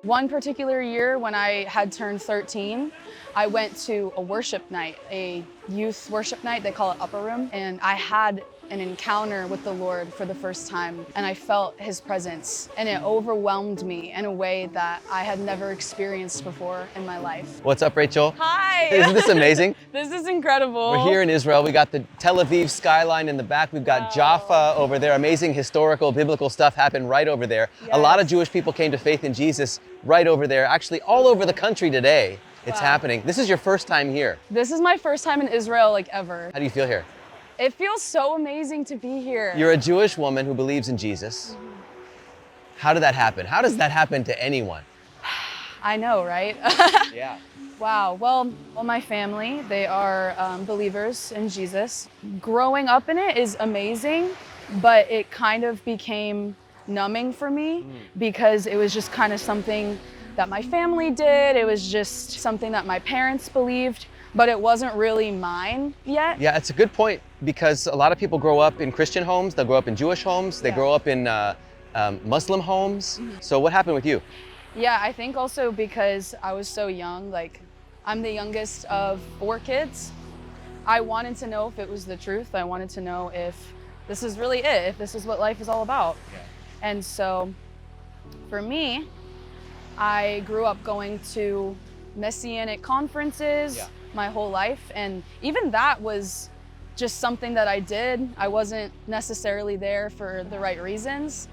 One particular year when I had turned 13, I went to a worship night, a youth worship night, they call it Upper Room, and I had an encounter with the Lord for the first time, and I felt His presence, and it overwhelmed me in a way that I had never experienced before in my life. What's up, Rachel? Hi! Isn't this amazing? This is incredible. We're here in Israel. We got the Tel Aviv skyline in the back. We've got Jaffa over there. Amazing historical, biblical stuff happened right over there. Yes. A lot of Jewish people came to faith in Jesus right over there. Actually, all over the country today, it's happening. This is your first time here. This is my first time in Israel, like ever. How do you feel here? It feels so amazing to be here. You're a Jewish woman who believes in Jesus. How did that happen? How does that happen to anyone? I know, right? Yeah. Wow. Well, my family, they are believers in Jesus. Growing up in it is amazing, but it kind of became numbing for me because it was just kind of something that my family did. It was just something that my parents believed, but it wasn't really mine yet. Yeah, it's a good point because a lot of people grow up in Christian homes, they'll grow up in Jewish homes, they grow up in Muslim homes. So what happened with you? Yeah, I think also because I was so young, like I'm the youngest of 4 kids. I wanted to know if it was the truth. I wanted to know if this is really it, if this is what life is all about. Yeah. And so for me, I grew up going to Messianic conferences my whole life. And even that was just something that I did. I wasn't necessarily there for the right reasons.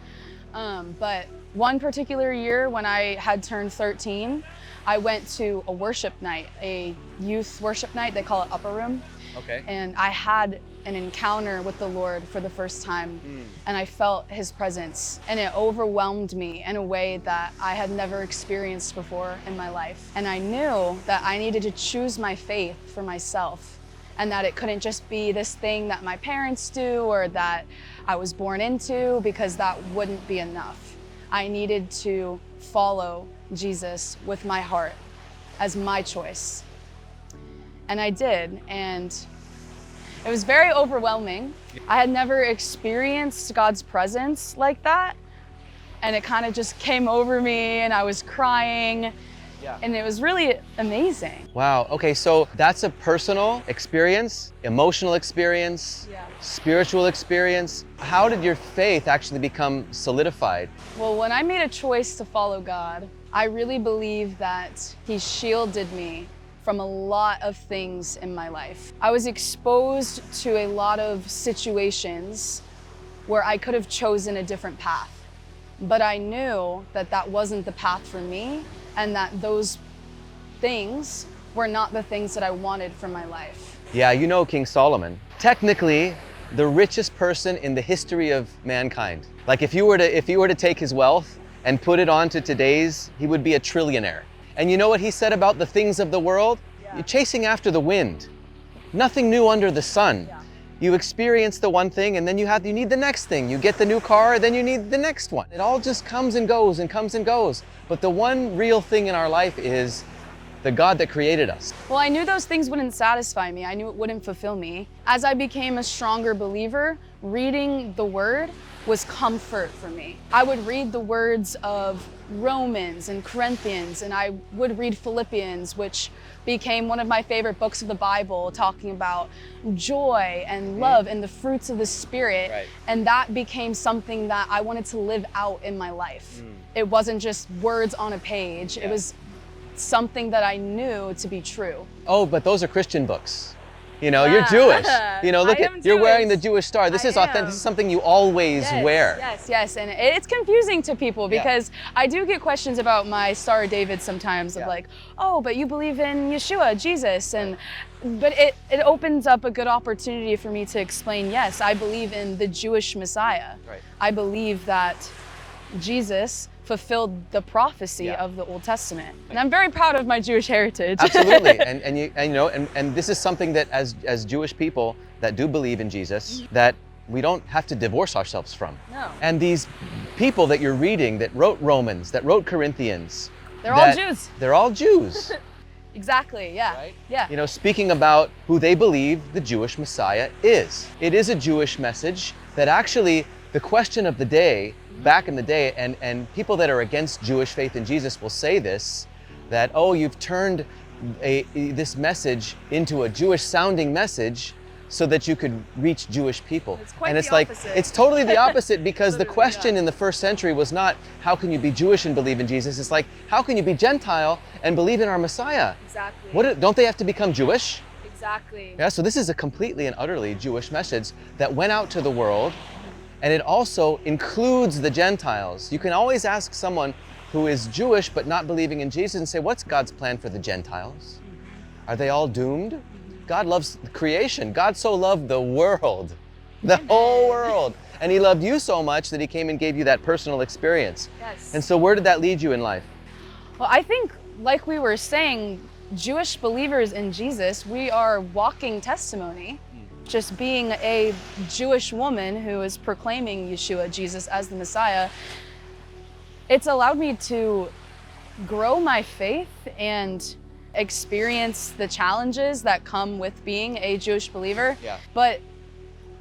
But one particular year when I had turned 13, I went to a worship night, a youth worship night, they call it Upper Room. Okay. And I had an encounter with the Lord for the first time, and I felt His presence, and it overwhelmed me in a way that I had never experienced before in my life. And I knew that I needed to choose my faith for myself, and that it couldn't just be this thing that my parents do or that I was born into, because that wouldn't be enough. I needed to follow Jesus with my heart as my choice. And I did, and it was very overwhelming. I had never experienced God's presence like that, and it kind of just came over me, and I was crying, and it was really amazing. Wow, okay, so that's a personal experience, emotional experience, spiritual experience. How did your faith actually become solidified? Well, when I made a choice to follow God, I really believe that He shielded me from a lot of things in my life. I was exposed to a lot of situations where I could have chosen a different path, but I knew that that wasn't the path for me, and that those things were not the things that I wanted for my life. Yeah, you know King Solomon, technically the richest person in the history of mankind. Like if you were to take his wealth and put it onto today's, he would be a trillionaire. And you know what he said about the things of the world? You're chasing after the wind. Nothing new under the sun. You experience the one thing, and then you need the next thing. You get the new car, then you need the next one. It all just comes and goes and comes and goes. But the one real thing in our life is the God that created us. Well, I knew those things wouldn't satisfy me. I knew it wouldn't fulfill me. As I became a stronger believer, reading the Word was comfort for me. I would read the words of Romans and Corinthians, and I would read Philippians, which became one of my favorite books of the Bible, talking about joy and love and the fruits of the Spirit. Right. And that became something that I wanted to live out in my life. It wasn't just words on a page. It was something that I knew to be true. Oh, but those are Christian books. You know, you're Jewish. You know, look you're wearing the Jewish star. This is authentic. This is something you always wear. Yes. And it's confusing to people because I do get questions about my Star of David sometimes of like, oh, but you believe in Yeshua, Jesus. But it opens up a good opportunity for me to explain, yes, I believe in the Jewish Messiah. Right. I believe that Jesus fulfilled the prophecy of the Old Testament. And I'm very proud of my Jewish heritage. Absolutely, and this is something that as Jewish people that do believe in Jesus, that we don't have to divorce ourselves from. No. And these people that you're reading that wrote Romans, that wrote Corinthians, They're all Jews. They're all Jews. Exactly, yeah. Right? Yeah. You know, speaking about who they believe the Jewish Messiah is. It is a Jewish message that actually the question of the day back in the day, and people that are against Jewish faith in Jesus will say this, that, oh, you've turned this message into a Jewish sounding message so that you could reach Jewish people. It's quite and it's the like, opposite. it's totally the opposite, because the Literally, question yeah. in the first century was not, how can you be Jewish and believe in Jesus? It's like, how can you be Gentile and believe in our Messiah? Exactly. Don't they have to become Jewish? Exactly. Yeah, so this is a completely and utterly Jewish message that went out to the world, and it also includes the Gentiles. You can always ask someone who is Jewish but not believing in Jesus and say, what's God's plan for the Gentiles? Are they all doomed? God loves creation. God so loved the world, the whole world. And he loved you so much that he came and gave you that personal experience. Yes. And so where did that lead you in life? Well, I think, like we were saying, Jewish believers in Jesus, we are walking testimony. Just being a Jewish woman who is proclaiming Yeshua, Jesus, as the Messiah, it's allowed me to grow my faith and experience the challenges that come with being a Jewish believer. Yeah. But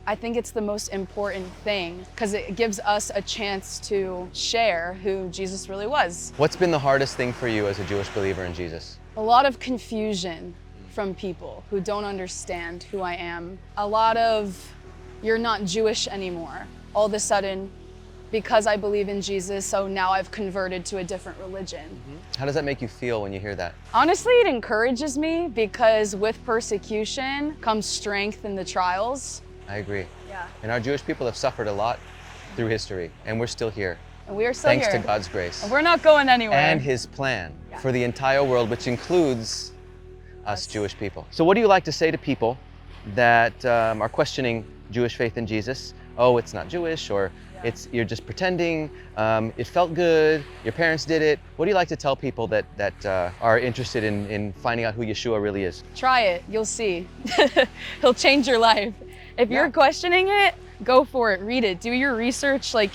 I think it's the most important thing, because it gives us a chance to share who Jesus really was. What's been the hardest thing for you as a Jewish believer in Jesus? A lot of confusion from people who don't understand who I am. A lot of, you're not Jewish anymore. All of a sudden, because I believe in Jesus, so now I've converted to a different religion. How does that make you feel when you hear that? Honestly, it encourages me, because with persecution comes strength in the trials. I agree. Yeah. And our Jewish people have suffered a lot through history, and we're still here. And we are still Thanks here. to God's grace. And we're not going anywhere. And his plan Yeah. for the entire world, which includes us Us. Jewish people. So what do you like to say to people that are questioning Jewish faith in Jesus? Oh, it's not Jewish, or Yeah. you're just pretending, it felt good, your parents did it. What do you like to tell people that are interested in finding out who Yeshua really is? Try it, you'll see. He'll change your life. If Yeah. you're questioning it, go for it, read it, do your research. Like,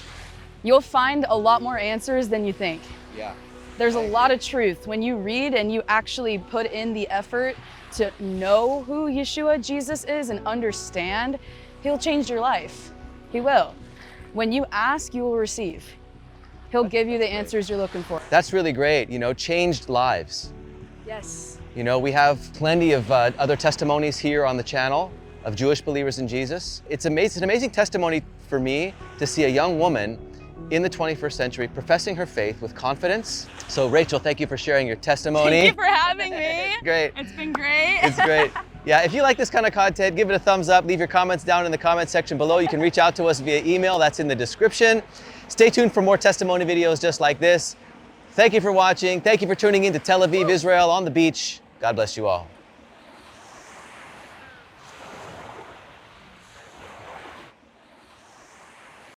you'll find a lot more answers than you think. Yeah. There's a lot of truth. When you read and you actually put in the effort to know who Yeshua, Jesus is, and understand, he'll change your life. He will. When you ask, you will receive. He'll give you the answers you're looking for. That's really great, changed lives. Yes. We have plenty of other testimonies here on the channel of Jewish believers in Jesus. It's an amazing testimony for me to see a young woman in the 21st century professing her faith with confidence. So Rachel, thank you for sharing your testimony. Thank you for having me. Great. It's been great. It's great. Yeah, if you like this kind of content, give it a thumbs up. Leave your comments down in the comment section below. You can reach out to us via email. That's in the description. Stay tuned for more testimony videos just like this. Thank you for watching. Thank you for tuning in to Tel Aviv, Israel on the beach. God bless you all.